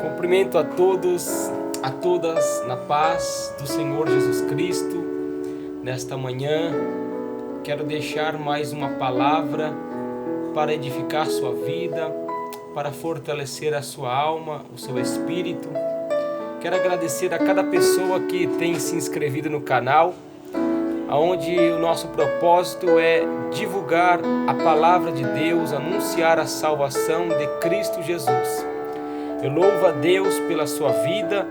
Cumprimento a todos, a todas na paz do Senhor Jesus Cristo. Nesta manhã, quero deixar mais uma palavra para edificar sua vida, para fortalecer a sua alma, o seu espírito. Quero agradecer a cada pessoa que tem se inscrevido no canal, onde o nosso propósito é divulgar a palavra de Deus, anunciar a salvação de Cristo Jesus. Eu louvo a Deus pela sua vida,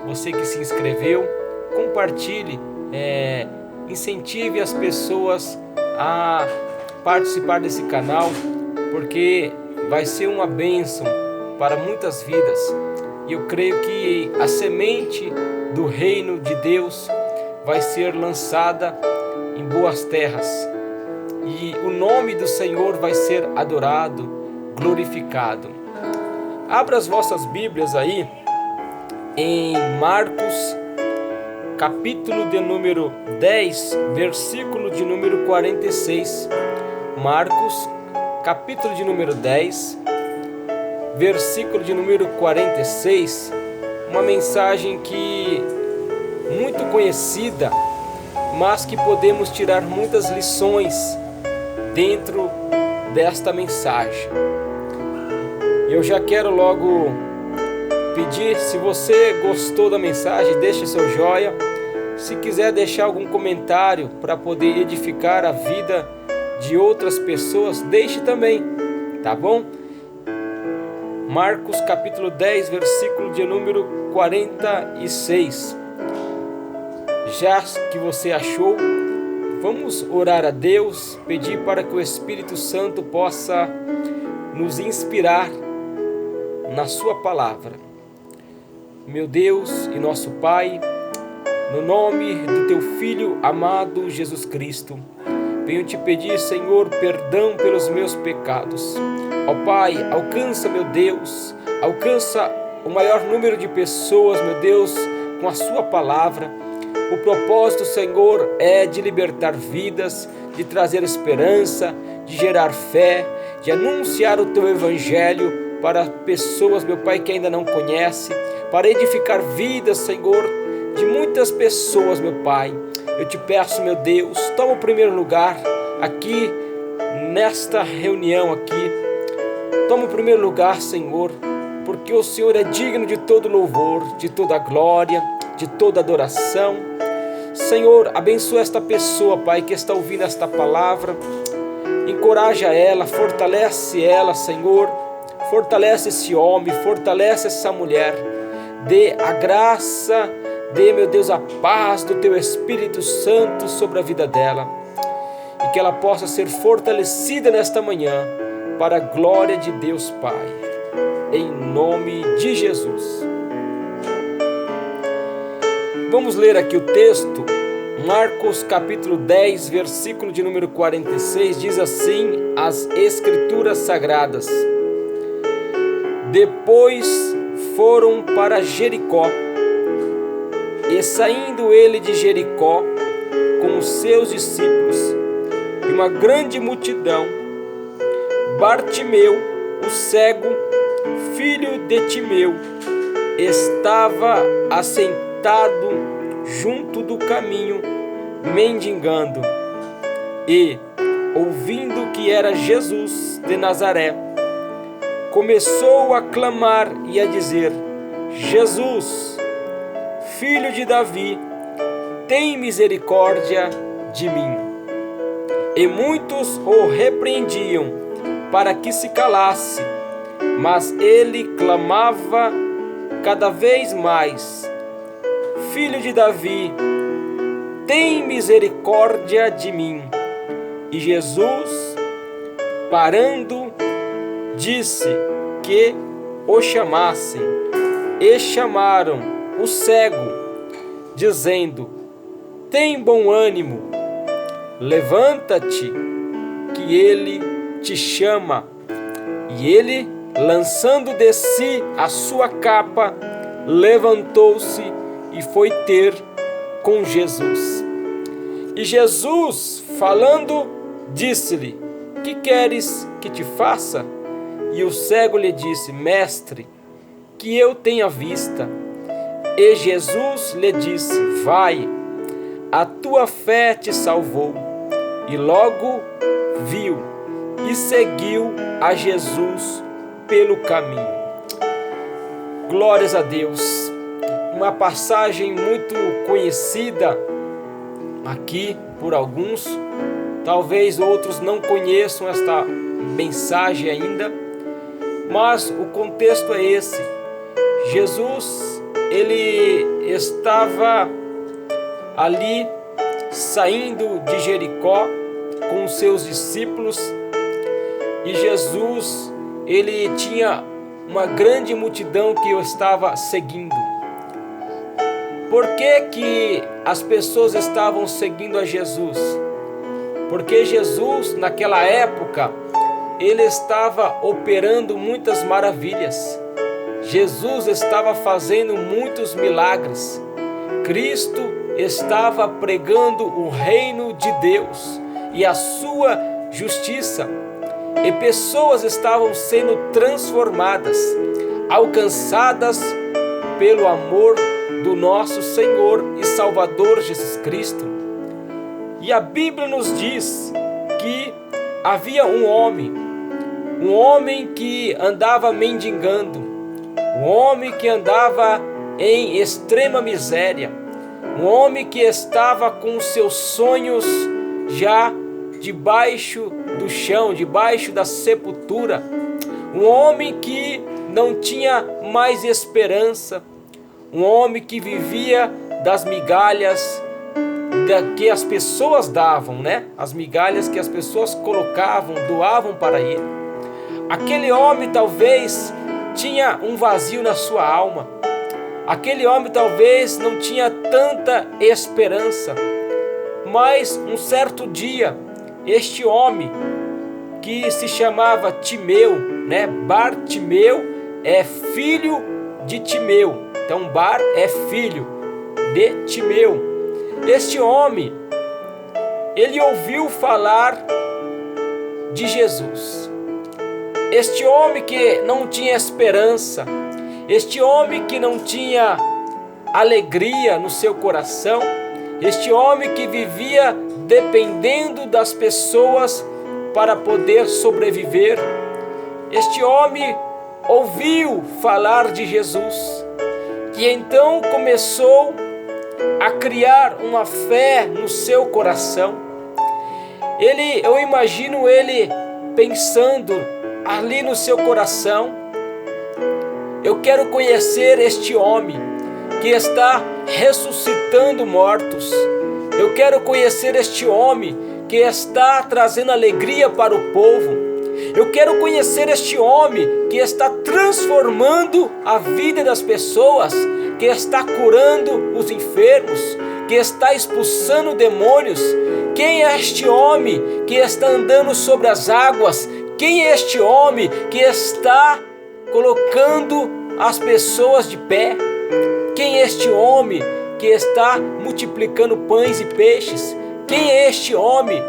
você que se inscreveu, compartilhe, incentive as pessoas a participar desse canal, porque vai ser uma bênção para muitas vidas. E eu creio que a semente do reino de Deus vai ser lançada em boas terras, e o nome do Senhor vai ser adorado, glorificado. Abra as vossas Bíblias aí em Marcos, capítulo de número 10, versículo de número 46. Marcos, capítulo de número 10, versículo de número 46. Uma mensagem que muito conhecida, mas que podemos tirar muitas lições dentro desta mensagem. Eu já quero logo pedir, se você gostou da mensagem, deixe seu joinha. Se quiser deixar algum comentário para poder edificar a vida de outras pessoas, deixe também, tá bom? Marcos capítulo 10, versículo de número 46. Já que você achou, vamos orar a Deus, pedir para que o Espírito Santo possa nos inspirar na sua palavra. Meu Deus e nosso Pai, no nome do teu Filho amado Jesus Cristo, venho te pedir, Senhor, perdão pelos meus pecados. Ó Pai, alcança, meu Deus, alcança o maior número de pessoas, meu Deus, com a sua palavra. O propósito, Senhor, é de libertar vidas, de trazer esperança, de gerar fé, de anunciar o teu evangelho para pessoas, meu Pai, que ainda não conhecem, para edificar vidas, Senhor, de muitas pessoas, meu Pai. Eu te peço, meu Deus, toma o primeiro lugar aqui, nesta reunião aqui. Toma o primeiro lugar, Senhor, porque o Senhor é digno de todo louvor, de toda glória, de toda adoração. Senhor, abençoa esta pessoa, Pai, que está ouvindo esta palavra. Encoraja ela, fortalece ela, Senhor. Fortalece esse homem, fortalece essa mulher. Dê a graça, dê, meu Deus, a paz do teu Espírito Santo sobre a vida dela. E que ela possa ser fortalecida nesta manhã, para a glória de Deus Pai. Em nome de Jesus. Vamos ler aqui o texto. Marcos capítulo 10, versículo de número 46, diz assim as Escrituras Sagradas: Depois foram para Jericó, e saindo ele de Jericó com os seus discípulos e uma grande multidão, Bartimeu, o cego, filho de Timeu, estava assentado junto do caminho, mendigando. E, ouvindo que era Jesus de Nazaré, começou a clamar e a dizer: Jesus, filho de Davi, tem misericórdia de mim. E muitos o repreendiam para que se calasse, mas ele clamava cada vez mais: Filho de Davi, tem misericórdia de mim. E Jesus, parando, disse que o chamassem. E chamaram o cego, dizendo: Tem bom ânimo, levanta-te, que ele te chama. E ele, lançando de si a sua capa, levantou-se e foi ter com Jesus. E Jesus, falando, disse-lhe: Que queres que te faça? E o cego lhe disse: Mestre, que eu tenha vista. E Jesus lhe disse: vai, a tua fé te salvou. E logo viu e seguiu a Jesus pelo caminho. Glórias a Deus. Uma passagem muito conhecida aqui por alguns. Talvez outros não conheçam esta mensagem ainda, mas o contexto é esse. Jesus, ele estava ali saindo de Jericó com os seus discípulos, e Jesus, ele tinha uma grande multidão que o estava seguindo. Por que as pessoas estavam seguindo a Jesus? Porque Jesus, naquela época, ele estava operando muitas maravilhas. Jesus estava fazendo muitos milagres. Cristo estava pregando o reino de Deus e a sua justiça. E pessoas estavam sendo transformadas, alcançadas pelo amor do nosso Senhor e Salvador Jesus Cristo. E a Bíblia nos diz que havia um homem que andava mendigando, um homem que andava em extrema miséria, um homem que estava com seus sonhos já debaixo do chão, debaixo da sepultura, um homem que não tinha mais esperança, um homem que vivia das migalhas que as pessoas davam, né? As migalhas que as pessoas colocavam, doavam para ele. Aquele homem talvez tinha um vazio na sua alma. Aquele homem talvez não tinha tanta esperança. Mas um certo dia, este homem que se chamava Timeu, né? Bartimeu é filho de Timeu. Então Bar é filho de Timeu. Este homem, ele ouviu falar de Jesus. Este homem que não tinha esperança, este homem que não tinha alegria no seu coração, este homem que vivia dependendo das pessoas para poder sobreviver, este homem ouviu falar de Jesus e então começou a criar uma fé no seu coração. Eu imagino ele pensando ali no seu coração: eu quero conhecer este homem que está ressuscitando mortos. Eu quero conhecer este homem que está trazendo alegria para o povo. Eu quero conhecer este homem que está transformando a vida das pessoas, que está curando os enfermos, que está expulsando demônios. Quem é este homem que está andando sobre as águas? Quem é este homem que está colocando as pessoas de pé? Quem é este homem que está multiplicando pães e peixes? Quem é este homem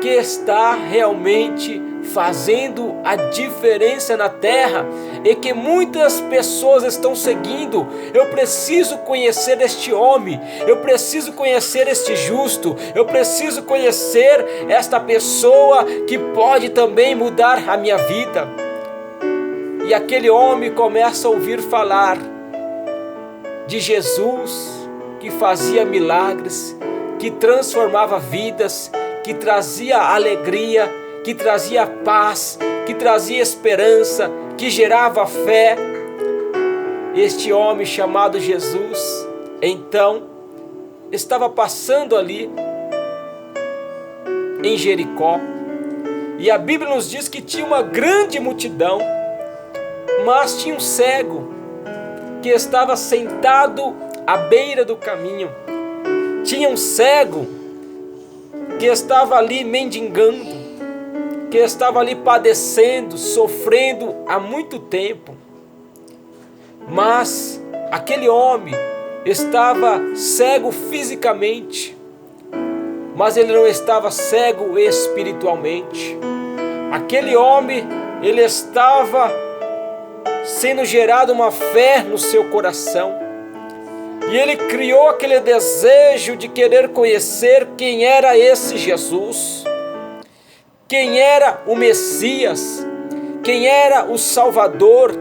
que está realmente fazendo a diferença na terra e que muitas pessoas estão seguindo? Eu preciso conhecer este homem, eu preciso conhecer este justo, eu preciso conhecer esta pessoa que pode também mudar a minha vida. E aquele homem começa a ouvir falar de Jesus, que fazia milagres, que transformava vidas, que trazia alegria, que trazia paz, que trazia esperança, que gerava fé. Este homem chamado Jesus, então, estava passando ali em Jericó, e a Bíblia nos diz que tinha uma grande multidão, mas tinha um cego que estava sentado à beira do caminho. Tinha um cego que estava ali mendigando, que estava ali padecendo, sofrendo há muito tempo. Mas aquele homem estava cego fisicamente, mas ele não estava cego espiritualmente. Aquele homem, ele estava sendo gerada uma fé no seu coração. E ele criou aquele desejo de querer conhecer quem era esse Jesus, quem era o Messias, quem era o Salvador,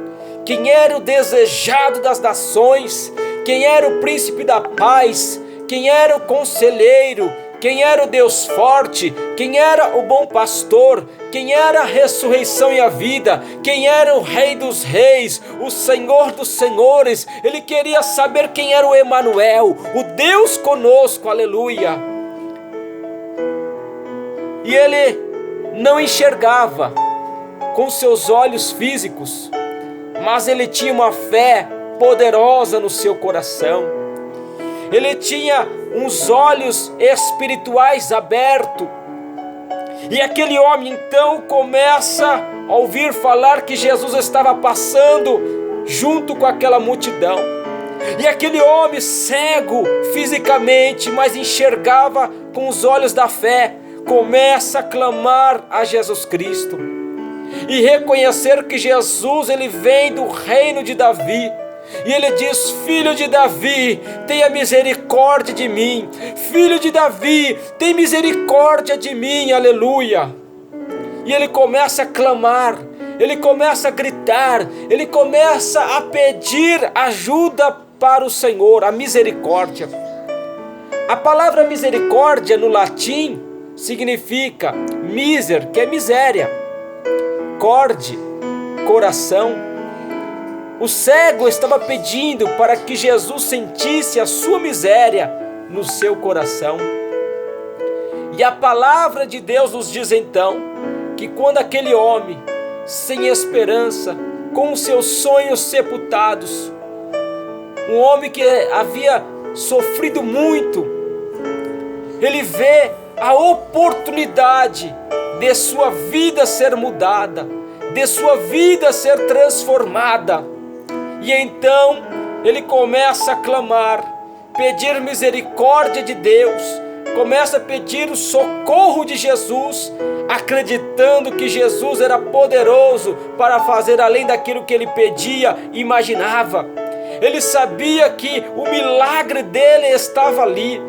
quem era o desejado das nações, quem era o príncipe da paz, quem era o conselheiro, quem era o Deus forte, quem era o bom pastor, quem era a ressurreição e a vida, quem era o Rei dos reis, o Senhor dos senhores. Ele queria saber quem era o Emanuel, o Deus conosco, aleluia. E ele não enxergava com seus olhos físicos, mas ele tinha uma fé poderosa no seu coração. Ele tinha uns olhos espirituais abertos. E aquele homem então começa a ouvir falar que Jesus estava passando junto com aquela multidão. E aquele homem cego fisicamente, mas enxergava com os olhos da fé, começa a clamar a Jesus Cristo e reconhecer que Jesus, ele vem do reino de Davi. E ele diz: filho de Davi, tenha misericórdia de mim. Filho de Davi, tem misericórdia de mim, aleluia. E ele começa a clamar, ele começa a gritar, ele começa a pedir ajuda para o Senhor, a misericórdia. A palavra misericórdia no latim significa miser, que é miséria, corde, coração. O cego estava pedindo para que Jesus sentisse a sua miséria no seu coração. E a palavra de Deus nos diz então que quando aquele homem, sem esperança, com os seus sonhos sepultados, um homem que havia sofrido muito, ele vê a oportunidade de sua vida ser mudada, de sua vida ser transformada. E então ele começa a clamar, pedir misericórdia de Deus, começa a pedir o socorro de Jesus, acreditando que Jesus era poderoso para fazer além daquilo que ele pedia e imaginava. Ele sabia que o milagre dele estava ali.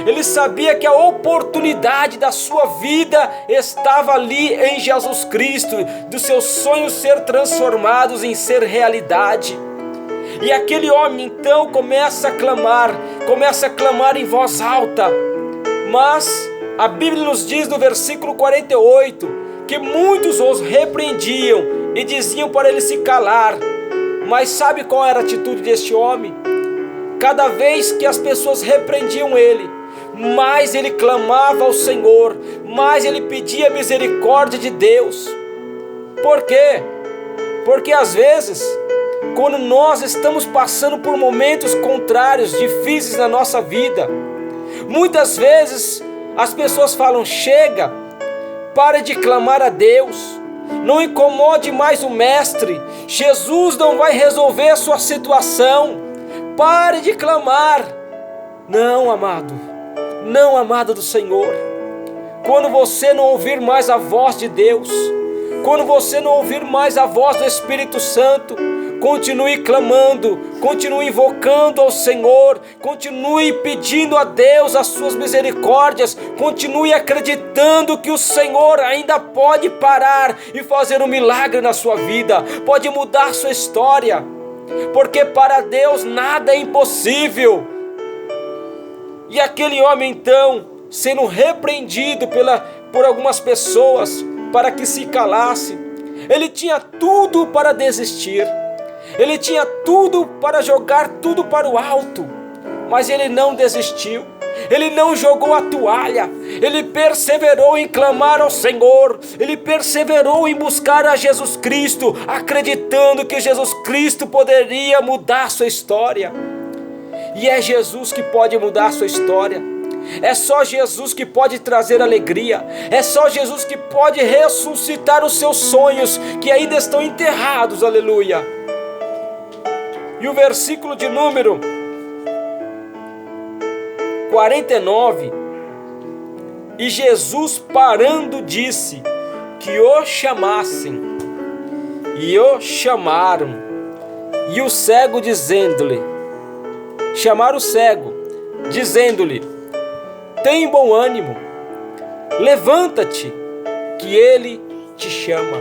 Ele sabia que a oportunidade da sua vida estava ali em Jesus Cristo, dos seus sonhos ser transformados em ser realidade. E aquele homem então começa a clamar em voz alta. Mas a Bíblia nos diz no versículo 48 que muitos os repreendiam e diziam para ele se calar. Mas sabe qual era a atitude deste homem? Cada vez que as pessoas repreendiam ele, mais ele clamava ao Senhor, mais ele pedia misericórdia de Deus. Por quê? Porque às vezes, quando nós estamos passando por momentos contrários, difíceis na nossa vida, muitas vezes as pessoas falam: chega, pare de clamar a Deus, não incomode mais o Mestre, Jesus não vai resolver a sua situação, pare de clamar. Não, amado, não, amada do Senhor, quando você não ouvir mais a voz de Deus, quando você não ouvir mais a voz do Espírito Santo, continue clamando, continue invocando ao Senhor, continue pedindo a Deus as suas misericórdias, continue acreditando que o Senhor ainda pode parar e fazer um milagre na sua vida, pode mudar sua história, porque para Deus nada é impossível. E aquele homem então, sendo repreendido por algumas pessoas para que se calasse, ele tinha tudo para desistir, ele tinha tudo para jogar tudo para o alto, mas ele não desistiu, ele não jogou a toalha, ele perseverou em clamar ao Senhor, ele perseverou em buscar a Jesus Cristo, acreditando que Jesus Cristo poderia mudar sua história. E é Jesus que pode mudar sua história. É só Jesus que pode trazer alegria. É só Jesus que pode ressuscitar os seus sonhos que ainda estão enterrados, aleluia. E o versículo de número 49: e Jesus parando disse que o chamassem, e o chamaram. e o cego dizendo-lhe, chamaram o cego, dizendo-lhe, tem bom ânimo, levanta-te, que ele te chama.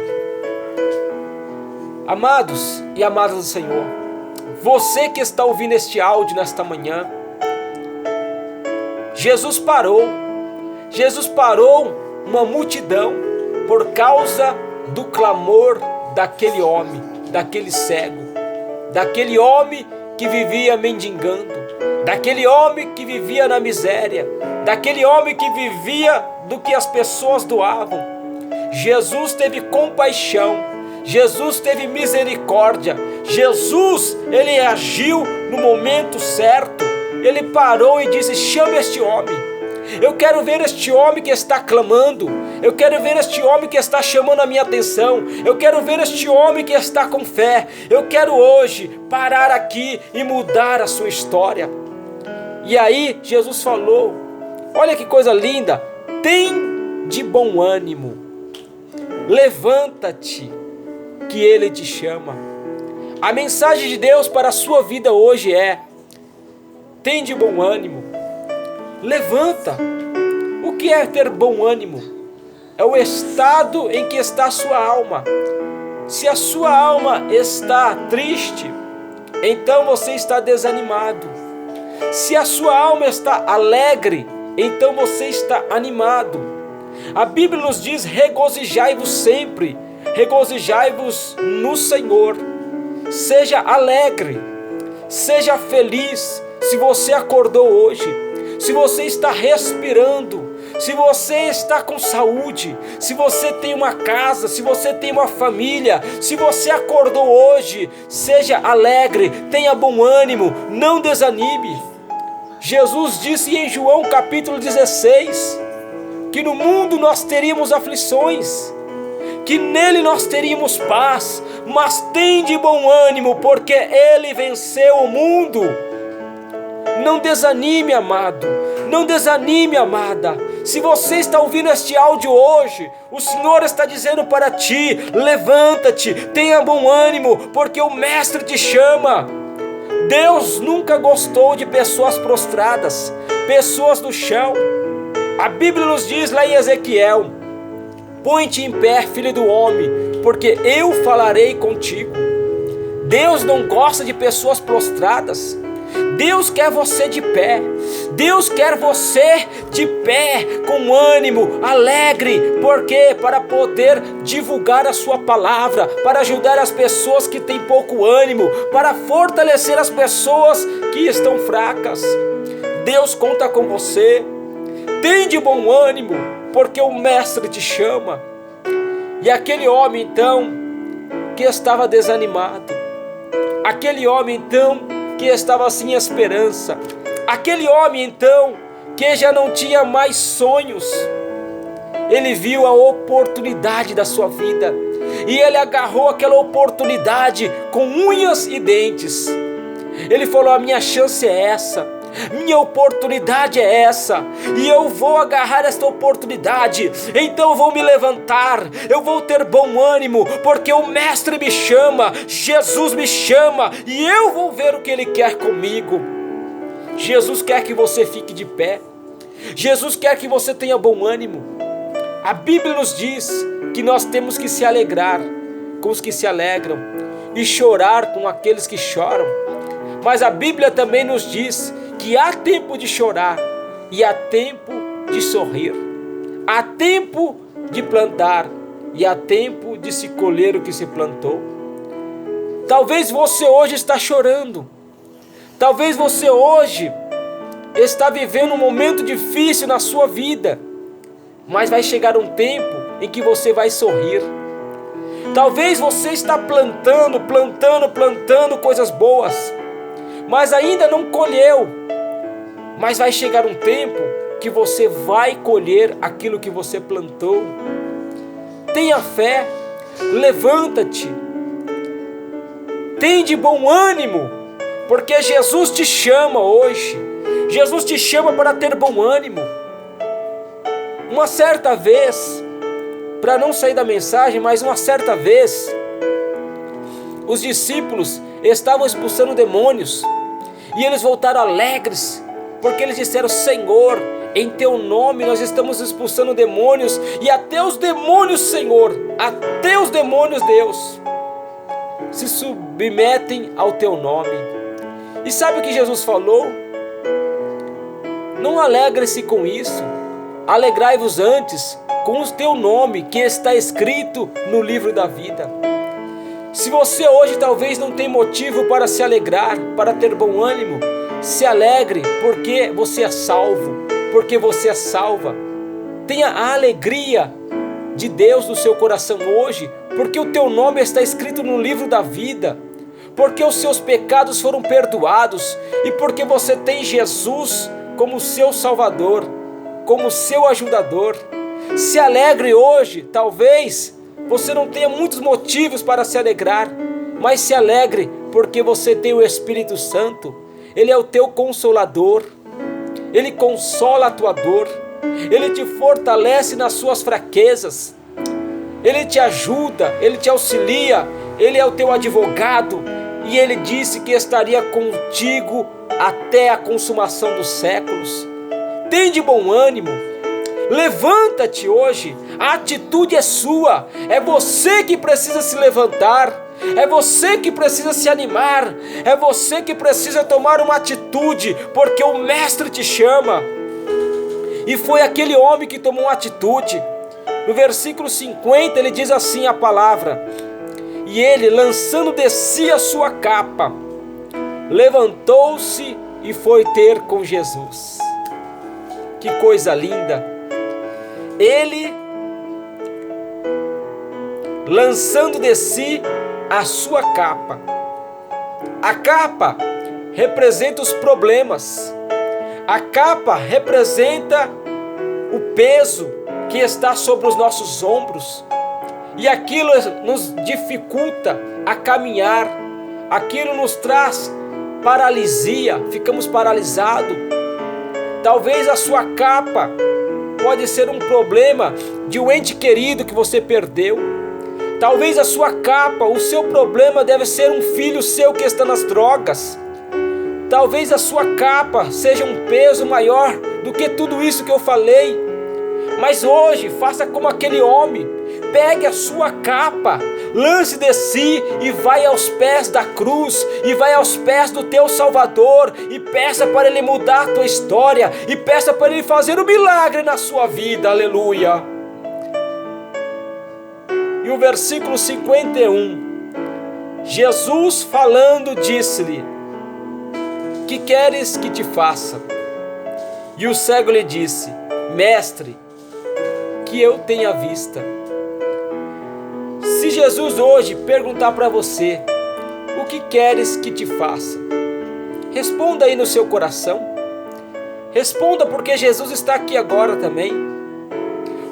Amados e amadas do Senhor, você que está ouvindo este áudio nesta manhã, Jesus parou uma multidão por causa do clamor daquele homem, daquele cego, daquele homem que vivia mendigando, daquele homem que vivia na miséria, daquele homem que vivia do que as pessoas doavam. Jesus teve compaixão, Jesus teve misericórdia, Jesus, ele agiu no momento certo, ele parou e disse, chame este homem. Eu quero ver este homem que está clamando, eu quero ver este homem que está chamando a minha atenção, eu quero ver este homem que está com fé, eu quero hoje parar aqui e mudar a sua história. E aí Jesus falou, olha que coisa linda, tem de bom ânimo, levanta-te, que ele te chama. A mensagem de Deus para a sua vida hoje é, tem de bom ânimo, levanta. O que é ter bom ânimo? É o estado em que está a sua alma. Se a sua alma está triste, então você está desanimado. Se a sua alma está alegre, então você está animado. A Bíblia nos diz, regozijai-vos sempre, regozijai-vos no Senhor. Seja alegre, seja feliz. Se você acordou hoje, se você está respirando, se você está com saúde, se você tem uma casa, se você tem uma família, se você acordou hoje, seja alegre, tenha bom ânimo, não desanime. Jesus disse em João capítulo 16, que no mundo nós teríamos aflições, que nele nós teríamos paz, mas tem de bom ânimo, porque ele venceu o mundo. Não desanime, amado, não desanime, amada. Se você está ouvindo este áudio hoje, o Senhor está dizendo para ti, levanta-te, tenha bom ânimo, porque o Mestre te chama. Deus nunca gostou de pessoas prostradas, pessoas no chão. A Bíblia nos diz lá em Ezequiel, põe-te em pé, filho do homem, porque eu falarei contigo. Deus não gosta de pessoas prostradas. Deus quer você de pé, Deus quer você de pé, com ânimo, alegre, porque para poder divulgar a sua palavra, para ajudar as pessoas que têm pouco ânimo, para fortalecer as pessoas que estão fracas. Deus conta com você, tem de bom ânimo, porque o Mestre te chama. E aquele homem então, que estava desanimado, aquele homem então, que estava sem esperança, aquele homem então, que já não tinha mais sonhos, ele viu a oportunidade da sua vida, e ele agarrou aquela oportunidade com unhas e dentes. Ele falou, a minha chance é essa, minha oportunidade é essa, e eu vou agarrar esta oportunidade, então eu vou me levantar, eu vou ter bom ânimo, porque o Mestre me chama, Jesus me chama, e eu vou ver o que Ele quer comigo. Jesus quer que você fique de pé, Jesus quer que você tenha bom ânimo. A Bíblia nos diz que nós temos que se alegrar com os que se alegram, e chorar com aqueles que choram. Mas a Bíblia também nos diz que há tempo de chorar e há tempo de sorrir, há tempo de plantar e há tempo de se colher o que se plantou. Talvez você hoje está chorando, talvez você hoje está vivendo um momento difícil na sua vida, mas vai chegar um tempo em que você vai sorrir. Talvez você está plantando coisas boas, mas ainda não colheu. Mas vai chegar um tempo que você vai colher aquilo que você plantou. Tenha fé, levanta-te, tem de bom ânimo, porque Jesus te chama hoje. Jesus te chama para ter bom ânimo. Uma certa vez, para não sair da mensagem, mas uma certa vez, os discípulos, estavam expulsando demônios, e eles voltaram alegres, porque eles disseram: Senhor, em teu nome nós estamos expulsando demônios, e até os demônios, Senhor, até os demônios, Deus, se submetem ao teu nome. E sabe o que Jesus falou? Não alegre-se com isso, alegrai-vos antes com o teu nome que está escrito no livro da vida. Se você hoje talvez não tem motivo para se alegrar, para ter bom ânimo, se alegre porque você é salvo, porque você é salva. Tenha a alegria de Deus no seu coração hoje, porque o teu nome está escrito no livro da vida, porque os seus pecados foram perdoados e porque você tem Jesus como seu Salvador, como seu ajudador. Se alegre hoje. Talvez você não tenha muitos motivos para se alegrar, mas se alegre porque você tem o Espírito Santo. Ele é o teu consolador, ele consola a tua dor, ele te fortalece nas suas fraquezas, ele te ajuda, ele te auxilia, ele é o teu advogado, e ele disse que estaria contigo até a consumação dos séculos. Tem de bom ânimo, levanta-te hoje, a atitude é sua, é você que precisa se levantar, é você que precisa se animar, é você que precisa tomar uma atitude, porque o Mestre te chama. E foi aquele homem que tomou uma atitude. No versículo 50 ele diz assim a palavra: e ele, lançando de si a sua capa, levantou-se e foi ter com Jesus. Que coisa linda! Ele, lançando de si a sua capa. A capa representa os problemas. A capa representa o peso que está sobre os nossos ombros. E aquilo nos dificulta a caminhar. Aquilo nos traz paralisia. Ficamos paralisados. Talvez a sua capa pode ser um problema de um ente querido que você perdeu. Talvez a sua capa, o seu problema deve ser um filho seu que está nas drogas. Talvez a sua capa seja um peso maior do que tudo isso que eu falei. Mas hoje, faça como aquele homem. Pegue a sua capa, lance de si e vai aos pés da cruz, e vai aos pés do teu Salvador, e peça para Ele mudar a tua história, e peça para Ele fazer um milagre na sua vida, aleluia. E o versículo 51, Jesus falando disse-lhe: que queres que te faça? E o cego lhe disse: Mestre, que eu tenha vista. Se Jesus hoje perguntar para você: o que queres que te faça? Responda aí no seu coração. Responda, porque Jesus está aqui agora também.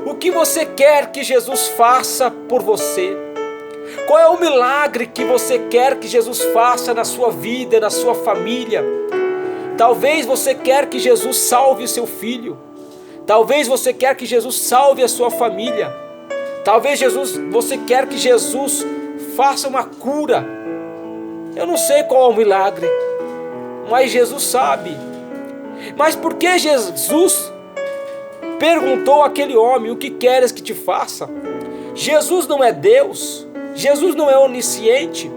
O que você quer que Jesus faça por você? Qual é o milagre que você quer que Jesus faça na sua vida, na sua família? Talvez você quer que Jesus salve o seu filho. Talvez você quer que Jesus salve a sua família. Talvez você quer que Jesus faça uma cura. Eu não sei qual é o milagre, mas Jesus sabe. Mas por que Jesus perguntou àquele homem: o que queres que te faça? Jesus não é Deus, Jesus não é onisciente.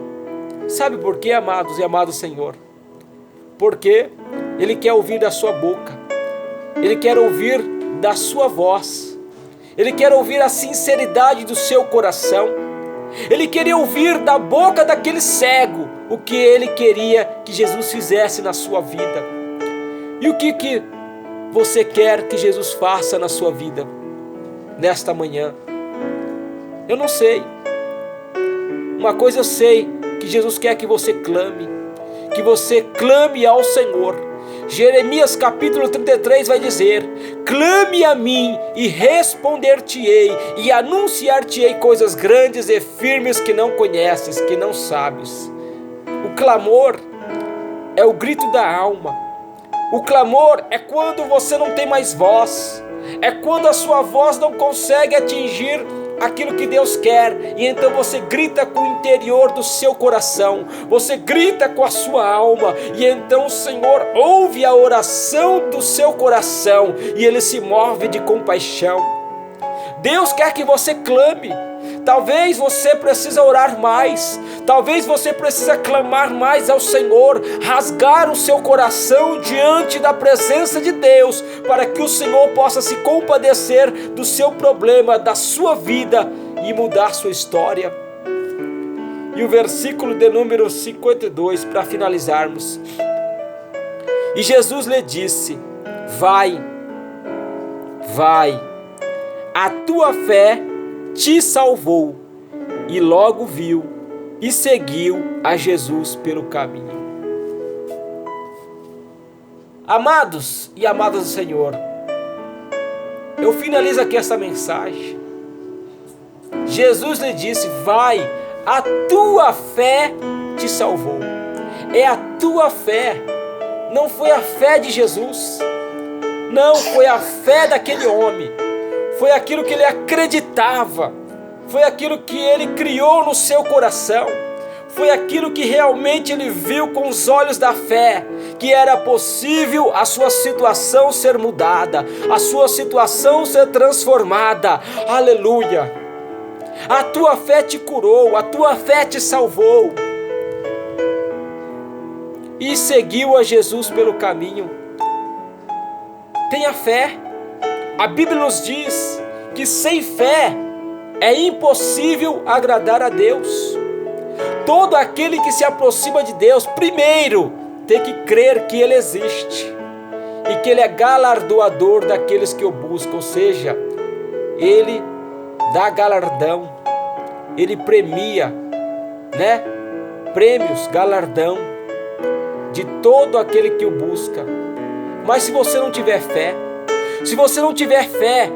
Sabe por quê, amados e amado Senhor? Porque Ele quer ouvir da sua boca, Ele quer ouvir da sua voz, Ele quer ouvir a sinceridade do seu coração. Ele queria ouvir da boca daquele cego o que ele queria que Jesus fizesse na sua vida. E o que você quer que Jesus faça na sua vida nesta manhã? Eu não sei. Uma coisa eu sei, que Jesus quer que você clame ao Senhor. Jeremias capítulo 33 vai dizer: clame a mim e responder-te-ei, e anunciar-te-ei coisas grandes e firmes que não conheces, que não sabes. O clamor é o grito da alma. O clamor é quando você não tem mais voz. É quando a sua voz não consegue atingir aquilo que Deus quer, e então você grita com o interior do seu coração, você grita com a sua alma, e então o Senhor ouve a oração do seu coração, e Ele se move de compaixão. Deus quer que você clame. Talvez você precisa orar mais, talvez você precisa clamar mais ao Senhor, rasgar o seu coração diante da presença de Deus, para que o Senhor possa se compadecer do seu problema, da sua vida e mudar sua história. E o versículo de número 52, para finalizarmos: e Jesus lhe disse: vai, a tua fé te salvou. E logo viu e seguiu a Jesus pelo caminho. Amados e amadas do Senhor, eu finalizo aqui essa mensagem. Jesus lhe disse: vai, a tua fé te salvou. É a tua fé, não foi a fé de Jesus, não foi a fé daquele homem, foi aquilo que ele acreditava, foi aquilo que ele criou no seu coração, foi aquilo que realmente ele viu com os olhos da fé, que era possível a sua situação ser mudada, a sua situação ser transformada. Aleluia! A tua fé te curou, a tua fé te salvou. E seguiu a Jesus pelo caminho. Tenha fé. A Bíblia nos diz que sem fé é impossível agradar a Deus. Todo aquele que se aproxima de Deus, primeiro tem que crer que Ele existe e que Ele é galardoador daqueles que o buscam, ou seja, Ele dá galardão, Ele premia, prêmios, galardão de todo aquele que o busca. Mas se você não tiver fé, se você não tiver fé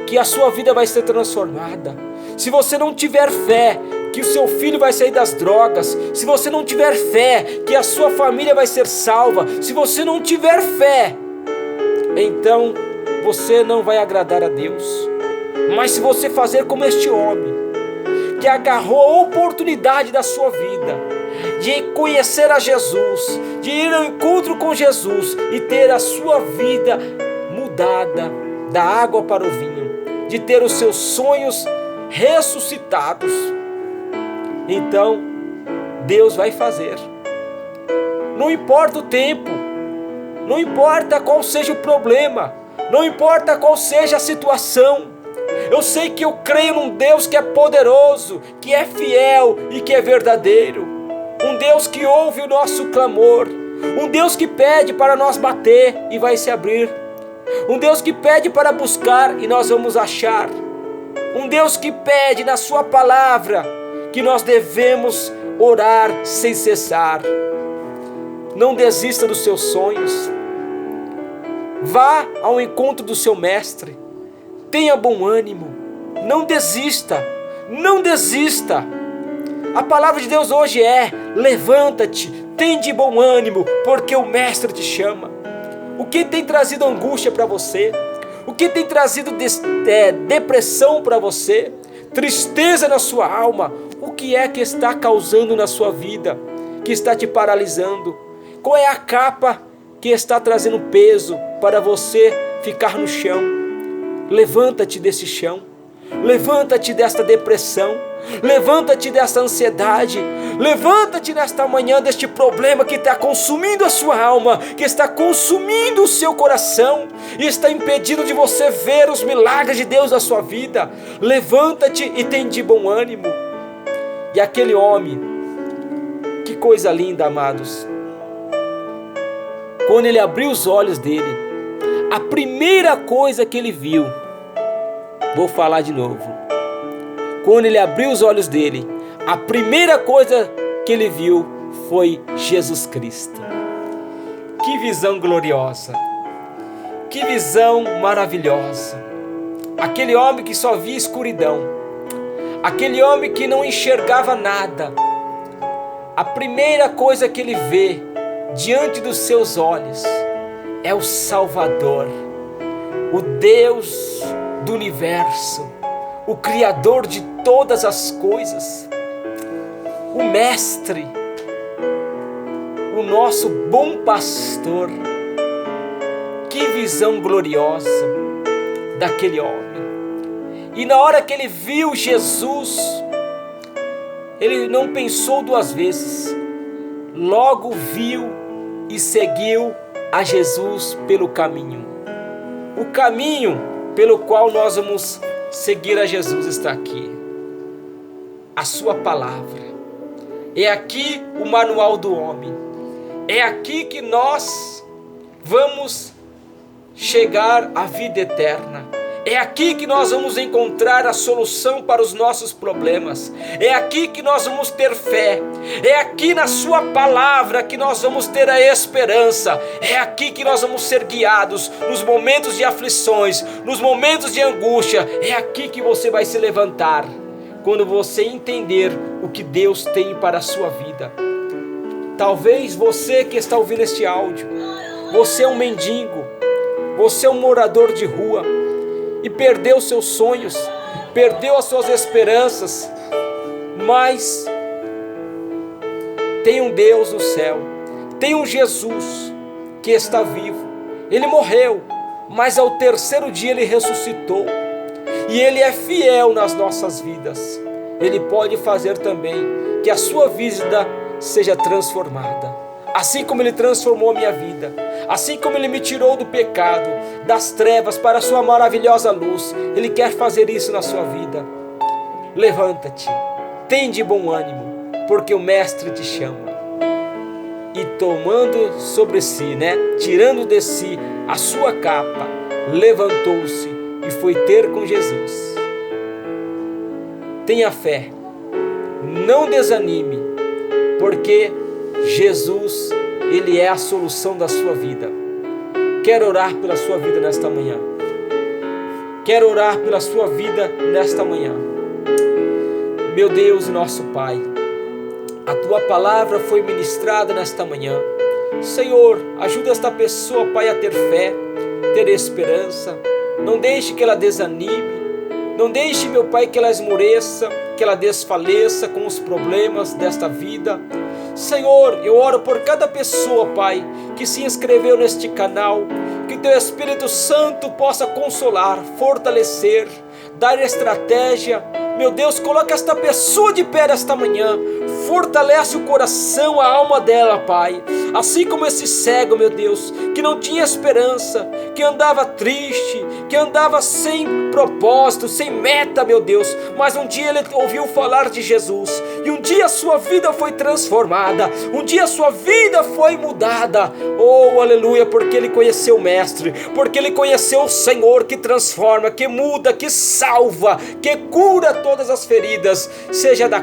que a sua vida vai ser transformada, se você não tiver fé que o seu filho vai sair das drogas, se você não tiver fé que a sua família vai ser salva, se você não tiver fé, então você não vai agradar a Deus. Mas se você fazer como este homem, que agarrou a oportunidade da sua vida, de conhecer a Jesus, de ir ao encontro com Jesus e ter a sua vida mudada da água para o vinho, de ter os seus sonhos ressuscitados, então Deus vai fazer. Não importa o tempo, não importa qual seja o problema, não importa qual seja a situação. Eu sei que eu creio num Deus que é poderoso, que é fiel e que é verdadeiro. Um Deus que ouve o nosso clamor, um Deus que pede para nós bater e vai se abrir, um Deus que pede para buscar e nós vamos achar, um Deus que pede na sua palavra que nós devemos orar sem cessar. Não desista dos seus sonhos, vá ao encontro do seu mestre, tenha bom ânimo, não desista, não desista. A palavra de Deus hoje é: levanta-te, tem de bom ânimo, porque o mestre te chama. O que tem trazido angústia para você? O que tem trazido depressão para você? Tristeza na sua alma? O que é que está causando na sua vida, que está te paralisando? Qual é a capa que está trazendo peso para você ficar no chão? Levanta-te desse chão, levanta-te desta depressão, levanta-te desta ansiedade, levanta-te nesta manhã deste problema que está consumindo a sua alma, que está consumindo o seu coração e está impedindo de você ver os milagres de Deus na sua vida. Levanta-te e tem de bom ânimo. E aquele homem, que coisa linda, amados, quando ele abriu os olhos dele, a primeira coisa que ele viu, vou falar de novo, quando ele abriu os olhos dele, a primeira coisa que ele viu foi Jesus Cristo. Que visão gloriosa, que visão maravilhosa. Aquele homem que só via escuridão, aquele homem que não enxergava nada, a primeira coisa que ele vê diante dos seus olhos é o Salvador, o Deus do universo, o Criador de todas as coisas, o Mestre, o nosso bom pastor. Que visão gloriosa daquele homem. E na hora que ele viu Jesus, ele não pensou duas vezes, logo viu e seguiu a Jesus pelo caminho. O caminho pelo qual nós vamos seguir a Jesus está aqui. A sua palavra. É aqui o manual do homem. É aqui que nós vamos chegar à vida eterna. É aqui que nós vamos encontrar a solução para os nossos problemas. É aqui que nós vamos ter fé. É aqui na sua palavra que nós vamos ter a esperança. É aqui que nós vamos ser guiados nos momentos de aflições, nos momentos de angústia. É aqui que você vai se levantar, quando você entender o que Deus tem para a sua vida. Talvez você que está ouvindo este áudio, você é um mendigo, você é um morador de rua, e perdeu seus sonhos, perdeu as suas esperanças, mas tem um Deus no céu, tem um Jesus que está vivo. Ele morreu, mas ao terceiro dia ele ressuscitou, e ele é fiel nas nossas vidas. Ele pode fazer também que a sua vida seja transformada, assim como ele transformou a minha vida, assim como ele me tirou do pecado, das trevas para a sua maravilhosa luz. Ele quer fazer isso na sua vida. Levanta-te, tem de bom ânimo, porque o Mestre te chama. E tomando sobre si, tirando de si a sua capa, levantou-se e foi ter com Jesus. Tenha fé, não desanime, porque Jesus, Ele é a solução da sua vida. Quero orar pela sua vida nesta manhã. Quero orar pela sua vida nesta manhã. Meu Deus e nosso Pai, a Tua palavra foi ministrada nesta manhã. Senhor, ajuda esta pessoa, Pai, a ter fé, ter esperança. Não deixe que ela desanime. Não deixe, meu Pai, que ela esmoreça, que ela desfaleça com os problemas desta vida. Senhor, eu oro por cada pessoa, Pai, que se inscreveu neste canal, que Teu Espírito Santo possa consolar, fortalecer, dar estratégia. Meu Deus, coloca esta pessoa de pé esta manhã, fortalece o coração, a alma dela, Pai. Assim como esse cego, meu Deus, que não tinha esperança, que andava triste, que andava sem propósito, sem meta, meu Deus, mas um dia ele ouviu falar de Jesus, e um dia a sua vida foi transformada, um dia a sua vida foi mudada. Oh, aleluia, porque ele conheceu o Mestre, porque ele conheceu o Senhor que transforma, que muda, que salva, que cura todas as feridas, seja da